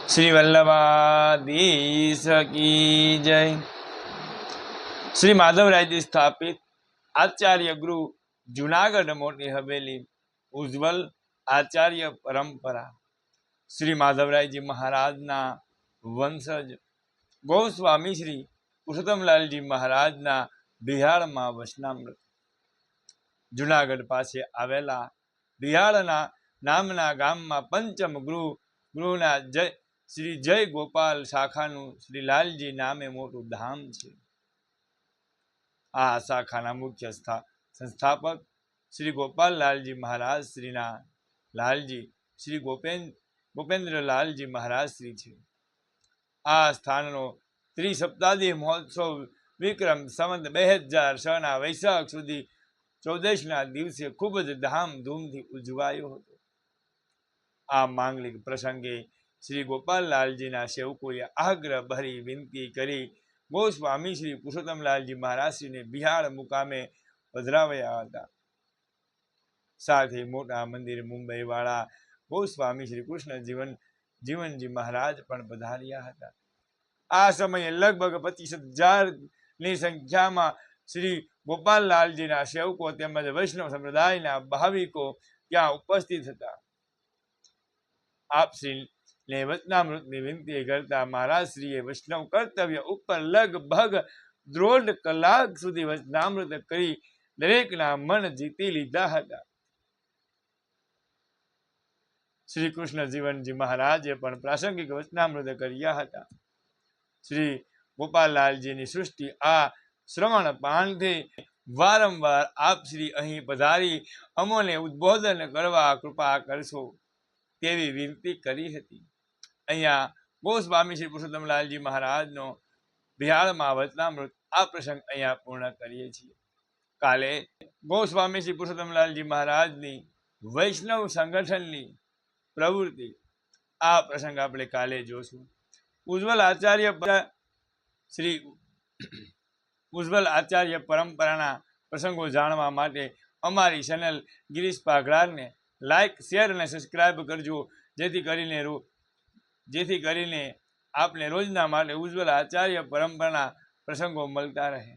श्री वल्लभाधीश की जय। श्री माधवराय जी स्थापित आचार्य गुरु जूनागढ़ मोटी हवेली उज्जवल आचार्य परंपरा श्री माधवराय जी महाराज ना वंशज गोस्वामी श्री पुरुषोत्तमलाल जी महाराज ना बिहार में वचनामृत जूनागढ़ पासे आवेला बिहारना नामना गाम में पंचम गुरुना जय श्री जय गोपाल शाखानु श्री लालजी नामे मोटू धाम छे। आ शाखाना मुख्य संस्थापक श्री गोपाल लालजी महाराज श्रीना लालजी श्री गोपेन्द्र लालजी महाराज श्री छे। आ स्थाननो त्रिसप्तादी महोत्सव विक्रम संवत 2006 ना वैशाख सुधी 14 ना दिवसे खूब ज धामधूमथी उजवायो हतो। आ मांगलिक प्रसंगे श्री गोपाल लालजी ना सेवकोए आग्रह भरी विनती करी गोस्वामी श्री पुरुषोत्तमलालजी महाराज श्री ने बिहार मुकामे पधराव्या हता। साथ ही मोटा मंदिर मुंबई वाला गोस्वामी श्री कृष्ण जीवनजी महाराज पण पधार्या हता। आ समये लगभग 25,000 ની સંખ્યામાં શ્રી ગોપાલ લાલજીના સેવકો તેમજ વૈષ્ણવ સંપ્રદાયના ભાવિકો ત્યાં ઉપસ્થિત હતા। आप श्री ने वचनामृतની વિનંતી કરતા મહારાજ શ્રીએ વૈષ્ણવ કર્તવ્ય ઉપર લગભગ 1.5 કલાક સુધી વચનામૃત કરી દરેકના મન જીતી લીધા હતા। શ્રી કૃષ્ણ જીવનજી મહારાજે પણ પ્રાસંગિક વચનામૃત કર્યા હતા। શ્રી ગોપાલલાલજીની સૃષ્ટિ આ શ્રવણ પાનથી વારંવાર આપ શ્રી અહીં પધારી અમોને ઉદ્બોધન કરવા કૃપા કરશો તેવી વિનંતી કરી હતી। અહીંયા ગોસ્વામી શ્રી પુરુષોત્તમલાલજી મહારાજનો બિહારમાં વચનામૃત આ પ્રસંગ અહીંયા પૂર્ણ કરીએ છીએ। કાલે ગોસ્વામી શ્રી પુરુષોત્તમલાલજી મહારાજની વૈષ્ણવ સંગઠનની પ્રવૃત્તિ આ પ્રસંગ આપણે કાલે જોશું। ઉજ્જવલ આચાર્ય પરંપરાના પ્રસંગો જાણવા માટે અમારી ચેનલ ગિરીશ પાઘડારને લાઈક શેર અને સબસ્ક્રાઈબ કરજો જેથી કરીને આપને રોજના માટે ઉજ્જવલ આચાર્ય પરંપરાના પ્રસંગો મળતા રહે।